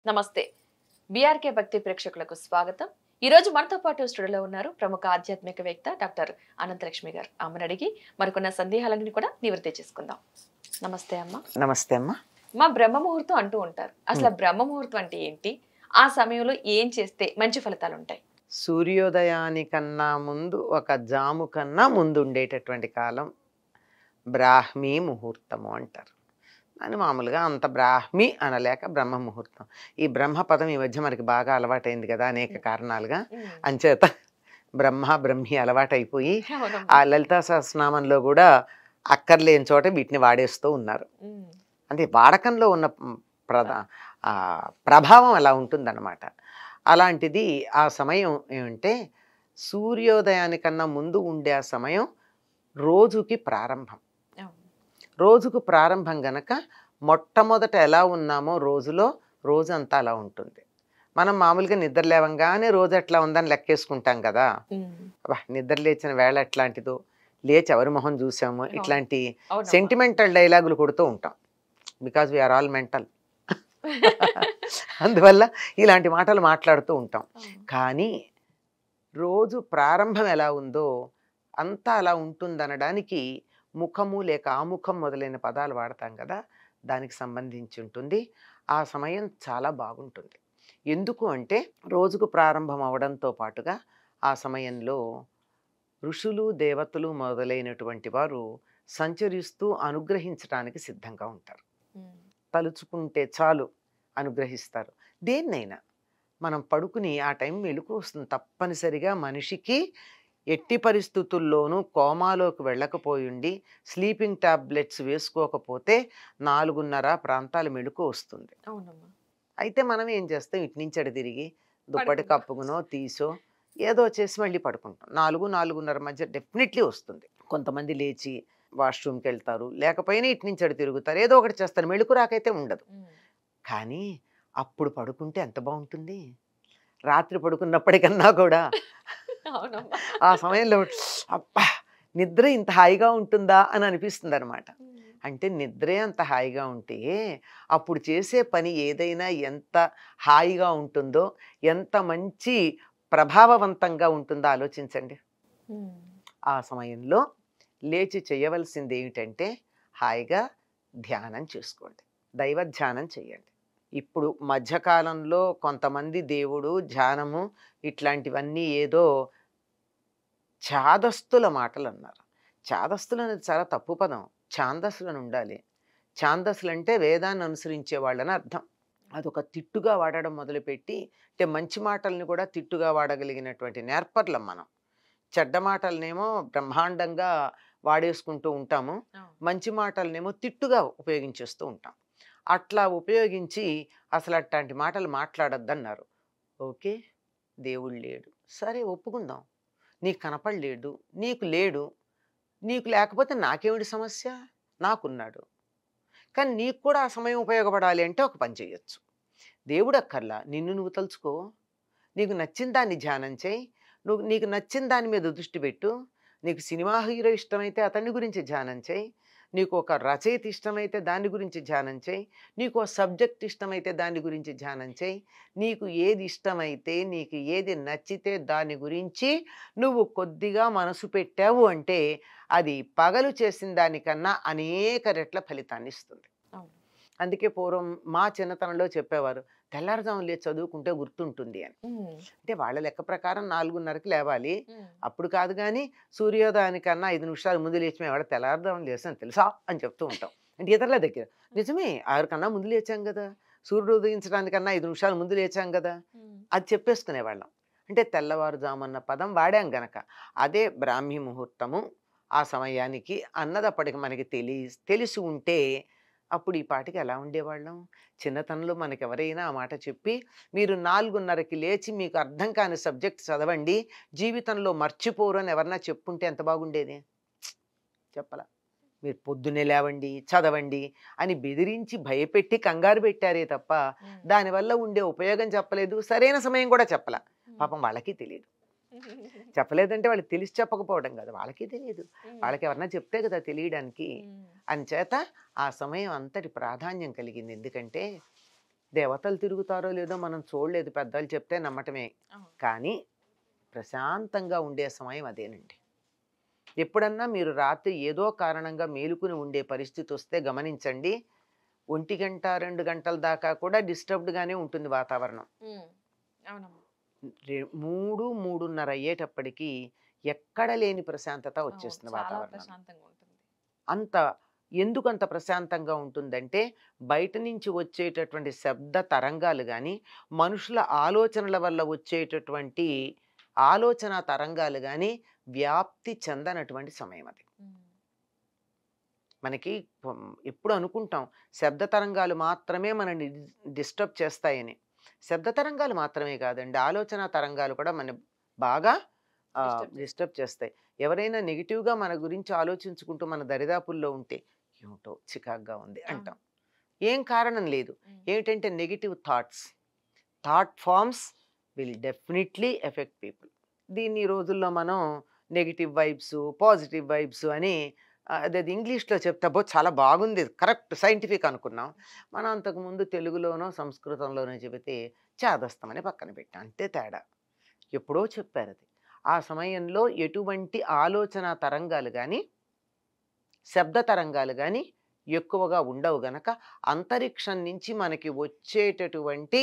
నమస్తే. బీఆర్కే భక్తి ప్రేక్షకులకు స్వాగతం. ఈ రోజు మనతో పాటు స్టూడియోలో ఉన్నారు ప్రముఖ ఆధ్యాత్మికవేత్త డాక్టర్ అనంతలక్ష్మి గారు. అమ్మని అడిగి మరికొన్న సందేహాలన్నీ కూడా నివృత్తి చేసుకుందాం. నమస్తే అమ్మ. నమస్తే అమ్మా. మా బ్రహ్మ ముహూర్తం అంటూ ఉంటారు. అసలు బ్రహ్మ ముహూర్తం అంటే ఏంటి? ఆ సమయంలో ఏం చేస్తే మంచి ఫలితాలు ఉంటాయి? సూర్యోదయానికన్నా ముందు ఒక జాము కన్నా ముందు ఉండేటటువంటి కాలం బ్రాహ్మీ ముహూర్తము అంటారు. అని మామూలుగా అంత బ్రాహ్మి అనలేక బ్రహ్మ ముహూర్తం. ఈ బ్రహ్మ పదం ఈ మధ్య మనకి బాగా అలవాటైంది కదా అనేక కారణాలుగా. అంచేత బ్రహ్మ బ్రహ్మి అలవాటైపోయి ఆ లలితా సహస్రనామంలో కూడా అక్కర్లేని చోట వీటిని వాడేస్తూ ఉన్నారు. అంటే వాడకంలో ఉన్న ప్రభావం అలా ఉంటుందన్నమాట. అలాంటిది ఆ సమయం ఏమంటే సూర్యోదయానికన్నా ముందు ఉండే ఆ సమయం రోజుకి ప్రారంభం. రోజుకు ప్రారంభం గనక మొట్టమొదట ఎలా ఉన్నామో రోజులో రోజంతా అలా ఉంటుంది. మనం మామూలుగా నిద్ర లేవంగానే రోజు ఎట్లా ఉందని లెక్కేసుకుంటాం కదా. నిద్ర లేచిన వేళ ఎట్లాంటిదో, లేచి ఎవరి మొహం చూసామో, ఇట్లాంటి సెంటిమెంటల్ డైలాగులు కొడుతూ ఉంటాం. Because we are all mental. అందువల్ల ఇలాంటి మాటలు మాట్లాడుతూ ఉంటాం. కానీ రోజు ప్రారంభం ఎలా ఉందో అంతా అలా ఉంటుందనడానికి ముఖము లేక ఆముఖం మొదలైన పదాలు వాడతాం కదా, దానికి సంబంధించి ఉంటుంది. ఆ సమయం చాలా బాగుంటుంది. ఎందుకు అంటే రోజుకు ప్రారంభం అవడంతో పాటుగా ఆ సమయంలో ఋషులు దేవతలు మొదలైనటువంటి వారు సంచరిస్తూ అనుగ్రహించడానికి సిద్ధంగా ఉంటారు. తలుచుకుంటే చాలు అనుగ్రహిస్తారు. దేన్నైనా మనం పడుకుని ఆ టైం మెలకు వస్తుంది. తప్పనిసరిగా మనిషికి ఎట్టి పరిస్థితుల్లోనూ కోమాలోకి వెళ్ళకపోయిండి స్లీపింగ్ టాబ్లెట్స్ వేసుకోకపోతే 4:30 ప్రాంతాల మెలకు వస్తుంది. అయితే మనం ఏం చేస్తాం, ఇటు నుంచి అటు తిరిగి దుప్పటి కప్పుకునో తీసో ఏదో చేసి మళ్ళీ పడుకుంటాం. 4-4:30 మధ్య డెఫినెట్లీ వస్తుంది. కొంతమంది లేచి వాష్రూమ్కి వెళ్తారు, లేకపోయినా ఇటు నుంచి అటు తిరుగుతారు, ఏదో ఒకటి చేస్తారు. మెళుకు రాకైతే ఉండదు. కానీ అప్పుడు పడుకుంటే ఎంత బాగుంటుంది. రాత్రి పడుకున్నప్పటికన్నా కూడా ఆ సమయంలో అబ్బా నిద్ర ఇంత హాయిగా ఉంటుందా అని అనిపిస్తుంది అనమాట. అంటే నిద్రే అంత హాయిగా ఉంటే అప్పుడు చేసే పని ఏదైనా ఎంత హాయిగా ఉంటుందో, ఎంత మంచి ప్రభావవంతంగా ఉంటుందో ఆలోచించండి. ఆ సమయంలో లేచి చేయవలసింది ఏమిటంటే హాయిగా ధ్యానం చేసుకోండి, దైవ ధ్యానం చేయండి. ఇప్పుడు మధ్యకాలంలో కొంతమంది దేవుడు ధ్యానము ఇట్లాంటివన్నీ ఏదో ఛాదస్తుల మాటలు అన్నారు. ఛాదస్తులు అనేది చాలా తప్పు పదం. ఛాందస్సులను ఉండాలి. ఛాందస్సులు అంటే వేదాన్ని అనుసరించే వాళ్ళని అర్థం. అదొక తిట్టుగా వాడడం మొదలుపెట్టి, అంటే మంచి మాటల్ని కూడా తిట్టుగా వాడగలిగినటువంటి నేర్పర్లం మనం. చెడ్డ మాటలనేమో బ్రహ్మాండంగా వాడేసుకుంటూ ఉంటాము, మంచి మాటలనేమో తిట్టుగా ఉపయోగించేస్తూ ఉంటాం. అట్లా ఉపయోగించి అసలు అట్లాంటి మాటలు మాట్లాడొద్దన్నారు. ఓకే, దేవుడు లేడు, సరే ఒప్పుకుందాం. నీకు కనపడలేడు, నీకు లేడు, నీకు లేకపోతే నాకేమిటి సమస్య, నాకున్నాడు. కానీ నీకు కూడా ఆ సమయం ఉపయోగపడాలి అంటే ఒక పని చేయొచ్చు. దేవుడు అక్కర్లా, నిన్ను నువ్వు తలుచుకో, నీకు నచ్చిన దాన్ని ధ్యానం చేయి, నీకు నచ్చిన దాని మీద దృష్టి పెట్టు. నీకు సినిమా హీరో ఇష్టమైతే అతని గురించి ధ్యానం చేయి, నీకు ఒక రచయిత ఇష్టమైతే దాని గురించి ధ్యానం చేయి, నీకు ఒక సబ్జెక్ట్ ఇష్టమైతే దాని గురించి ధ్యానం చేయి. నీకు ఏది ఇష్టమైతే, నీకు ఏది నచ్చితే దాని గురించి నువ్వు కొద్దిగా మనసు పెట్టావు అంటే అది పగలు చేసిన దానికన్నా అనేక రెట్ల ఫలితాన్ని ఇస్తుంది. అందుకే పూర్వం మా చిన్నతనంలో చెప్పేవారు, తెల్లారుజామున లేచి చదువుకుంటే గుర్తుంటుంది అని. అంటే వాళ్ళ లెక్క ప్రకారం 4:30కి లేవాలి. అప్పుడు కాదు కానీ సూర్యోదయానికన్నా 5 నిమిషాలు ముందు లేచి మేము ఎవడ తెల్లారుజామున లేచాను తెలుసా అని చెప్తూ ఉంటాం. అంటే ఇతరుల దగ్గర నిజమే, 6 కన్నా ముందు లేచాం కదా, సూర్యుడు ఉదయించడానికన్నా 5 నిమిషాలు ముందు లేచాం కదా, అది చెప్పేసుకునేవాళ్ళం. అంటే తెల్లవారుజామన్న పదం వాడాం గనక అదే బ్రాహ్మీ ముహూర్తము. ఆ సమయానికి అన్నదప్పటికి మనకి తెలిసి ఉంటే అప్పుడు ఈ పాటికి ఎలా ఉండేవాళ్ళం. చిన్నతనంలో మనకి ఎవరైనా ఆ మాట చెప్పి మీరు 4:30కి లేచి మీకు అర్థం కాని సబ్జెక్ట్ చదవండి, జీవితంలో మర్చిపోరు అని ఎవరన్నా చెప్పుంటే ఎంత బాగుండేది. చెప్పలా. మీరు పొద్దున్నే లేవండి, చదవండి అని బెదిరించి భయపెట్టి కంగారు పెట్టారే తప్ప దానివల్ల ఉండే ఉపయోగం చెప్పలేదు, సరైన సమయం కూడా చెప్పలా. పాపం వాళ్ళకి తెలియదు. చెప్పలేదంటే వాళ్ళకి తెలిసి చెప్పకపోవడం కదా, వాళ్ళకి తెలియదు. వాళ్ళకి ఎవరన్నా చెప్తే కదా తెలియడానికి. అంచేత ఆ సమయం అంతటి ప్రాధాన్యం కలిగింది. ఎందుకంటే దేవతలు తిరుగుతారో లేదో మనం చూడలేదు, పెద్దలు చెప్తే నమ్మటమే. కానీ ప్రశాంతంగా ఉండే సమయం అదేనండి. ఎప్పుడన్నా మీరు రాత్రి ఏదో కారణంగా మేలుకుని ఉండే పరిస్థితి వస్తే గమనించండి, 1 గంట 2 గంటల దాకా కూడా డిస్టర్బ్డ్గానే ఉంటుంది వాతావరణం. అవునమ్మా. 3, 3:30 అయ్యేటప్పటికి ఎక్కడ లేని ప్రశాంతత వచ్చేస్తుంది చాలా వాతావరణం. ప్రశాంతంగా ఉంటుంది. అంత ఎందుకు అంత ప్రశాంతంగా ఉంటుందంటే, బయట నుంచి వచ్చేటటువంటి శబ్ద తరంగాలు కానీ, మనుషుల ఆలోచనల వల్ల వచ్చేటటువంటి ఆలోచన తరంగాలు కానీ వ్యాప్తి చెందనటువంటి సమయం అది. మనకి ఎప్పుడు అనుకుంటాం శబ్ద తరంగాలు మాత్రమే మనని డిస్టర్బ్ చేస్తాయని. శబ్ద తరంగాలు మాత్రమే కాదండి, ఆలోచన తరంగాలు కూడా మన బాగా డిస్టర్బ్ చేస్తాయి. ఎవరైనా నెగిటివ్గా మన గురించి ఆలోచించుకుంటూ మన దరిదాపుల్లో ఉంటే ఏమిటో చికాగ్గా ఉంది అంటాం. ఏం కారణం లేదు. ఏమిటంటే negative thought forms will definitely affect people. దీన్ని ఈ రోజుల్లో మనం నెగిటివ్ వైబ్స్, పాజిటివ్ వైబ్స్ అని అది ఇంగ్లీష్లో చెప్తాబో చాలా బాగుంది, కరెక్ట్ సైంటిఫిక్ అనుకున్నాం. మనం అంతకుముందు తెలుగులోనో సంస్కృతంలోనో చెబితే చాదస్తమని పక్కన పెట్టాం, అంతే తేడా. ఎప్పుడో చెప్పారు అది. ఆ సమయంలో ఎటువంటి ఆలోచన తరంగాలు కానీ శబ్ద తరంగాలు కానీ ఎక్కువగా ఉండవు గనక అంతరిక్షం నుంచి మనకి వచ్చేటటువంటి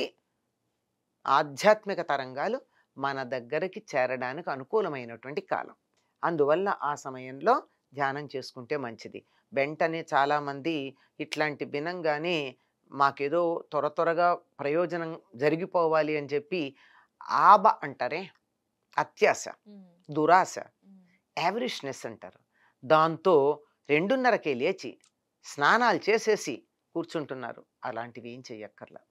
ఆధ్యాత్మిక తరంగాలు మన దగ్గరికి చేరడానికి అనుకూలమైనటువంటి కాలం. అందువల్ల ఆ సమయంలో ధ్యానం చేసుకుంటే మంచిది. వెంటనే చాలామంది ఇట్లాంటి వినంగానే మాకేదో త్వరగా ప్రయోజనం జరిగిపోవాలి అని చెప్పి ఆబ అంటారే, అత్యాశ, దురాశ, యావరిష్నెస్ అంటారు. దాంతో 2:30కే లేచి స్నానాలు చేసేసి కూర్చుంటున్నారు. అలాంటివి ఏం చెయ్యక్కర్లా.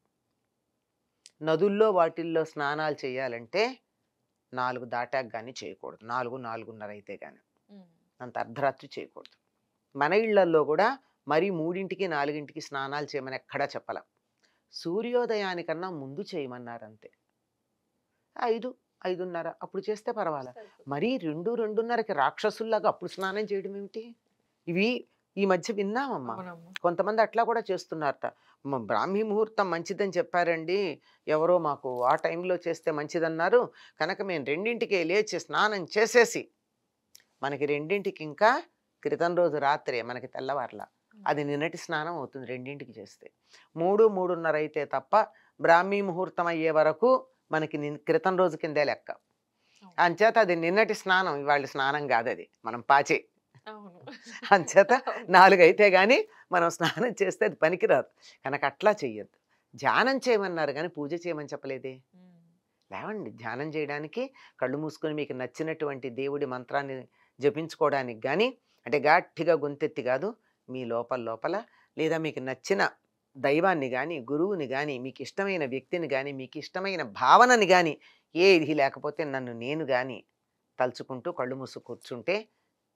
నదుల్లో వాటిల్లో స్నానాలు చేయాలంటే 4 దాటాక కానీ చేయకూడదు, 4, 4:30 అయితే కానీ. అంత అర్ధరాత్రి చేయకూడదు. మన ఇళ్లల్లో కూడా మరి 3ంటికి 4ంటికి స్నానాలు చేయమని ఎక్కడా చెప్పాల. సూర్యోదయానికన్నా ముందు చేయమన్నారు అంతే. 5, 5:30 అప్పుడు చేస్తే పర్వాలా. మరీ 2, 2:30కి రాక్షసుల్లాగా అప్పుడు స్నానం చేయడం ఏమిటి? ఇవి ఈ మధ్య విన్నామమ్మా, కొంతమంది అట్లా కూడా చేస్తున్నారట. బ్రాహ్మీ ముహూర్తం మంచిదని చెప్పారండి ఎవరో, మాకు ఆ టైంలో చేస్తే మంచిదన్నారు కనుక మేము 2ంటికే లేచి స్నానం చేసేసి, మనకి 2ంటికి ఇంకా క్రితం రోజు రాత్రే, మనకి తెల్లవార్ల, అది నిన్నటి స్నానం అవుతుంది 2ంటికి చేస్తే. 3, 3:30 అయితే తప్ప బ్రాహ్మీ ముహూర్తం అయ్యే వరకు మనకి క్రితం రోజు కిందే లెక్క. అంచేత అది నిన్నటి స్నానం, ఇవాళ స్నానం కాదు, అది మనం పాచే. అంచేత 4 అయితే కానీ మనం స్నానం చేస్తే అది పనికిరాదు కనుక అట్లా చెయ్యొద్దు. ధ్యానం చేయమన్నారు కానీ పూజ చేయమని చెప్పలేదే. లేవండి, ధ్యానం చేయడానికి కళ్ళు మూసుకొని మీకు నచ్చినటువంటి దేవుడి మంత్రాన్ని జపించుకోవడానికి కానీ, అంటే గట్టిగా గొంతెత్తి కాదు, మీ లోపల లేదా మీకు నచ్చిన దైవాన్ని కానీ, గురువుని కానీ, మీకు ఇష్టమైన వ్యక్తిని కానీ, మీకు ఇష్టమైన భావనని కానీ, ఏది లేకపోతే నన్ను నేను కానీ తలుచుకుంటూ కళ్ళు మూసు కూర్చుంటే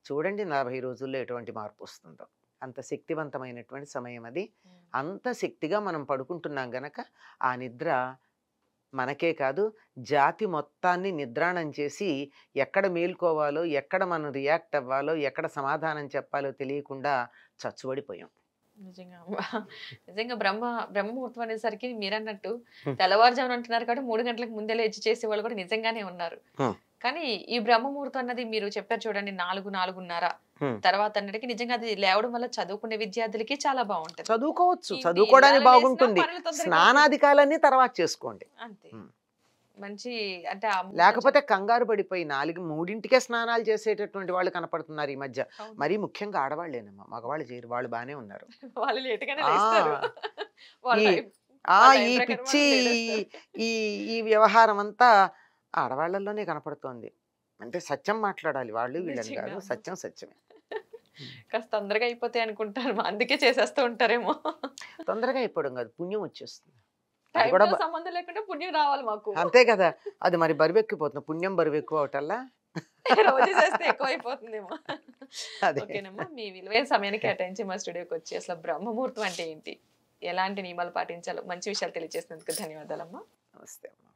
చూడండి 40 రోజుల్లో ఎటువంటి మార్పు వస్తుందో. అంత శక్తివంతమైనటువంటి సమయం అది. అంత శక్తిగా మనం పడుకుంటున్నాం గనక ఆ నిద్ర మనకే కాదు జాతి మొత్తాన్ని నిద్రాణం చేసి, ఎక్కడ మేల్కోవాలో, ఎక్కడ మనం రియాక్ట్ అవ్వాలో, ఎక్కడ సమాధానం చెప్పాలో తెలియకుండా చచ్చుబడిపోయాం. నిజంగా బ్రహ్మముహూర్తం అనేసరికి మీరన్నట్టు తెల్లవారుజామున అంటున్నారు కాబట్టి 3 గంటలకు ముందే లేచి చేసే వాళ్ళు కూడా నిజంగానే ఉన్నారు. కానీ ఈ బ్రహ్మముహూర్తం అన్నది మీరు చెప్పారు చూడండి, 4, 4:30 తర్వాత అన్నటికి నిజంగా అది లేవడం వల్ల చదువుకునే విద్యార్థులకి చాలా బాగుంటుంది. చదువుకోవచ్చు, చదువుకోవడానికి బాగుంటుంది. స్నానాధికాలన్నీ తర్వాత చేసుకోండి అంతే. మంచి అంటే లేకపోతే కంగారు పడిపోయి 3ంటికే స్నానాలు చేసేటటువంటి వాళ్ళు కనపడుతున్నారు ఈ మధ్య. మరీ ముఖ్యంగా ఆడవాళ్ళేనమ్మా, మగవాళ్ళు చేయరు, వాళ్ళు బాగానే ఉన్నారు. ఈ పిచ్చి ఈ వ్యవహారం అంతా ఆడవాళ్లలోనే కనపడుతోంది. అంటే సత్యం మాట్లాడాలి, వాళ్ళు వీళ్ళని కాదు, సత్యమే. కాస్త తొందరగా అయిపోతాయి అనుకుంటారు, అందుకే చేసేస్తూ ఉంటారేమో. తొందరగా అయిపోవడం కాదు, పుణ్యం వచ్చేస్తుంది. సంబంధం లేకుండా పుణ్యం రావాలి మాకు, అంతే కదా. అది మరి బరువెక్కిపోతుంది, పుణ్యం బరువెక్కువ అవటల్లా రోజు చేస్తే ఎక్కువ అయిపోతుందేమో. ఓకేనమ్మా, మీ విలువైన సమయాన్ని కేటాయించి మా స్టూడియోకి వచ్చి అసలు బ్రహ్మముహూర్తం అంటే ఏంటి, ఎలాంటి నియమాలు పాటించాలో మంచి విషయాలు తెలియజేసినందుకు ధన్యవాదాలమ్మా. నమస్తే అమ్మా.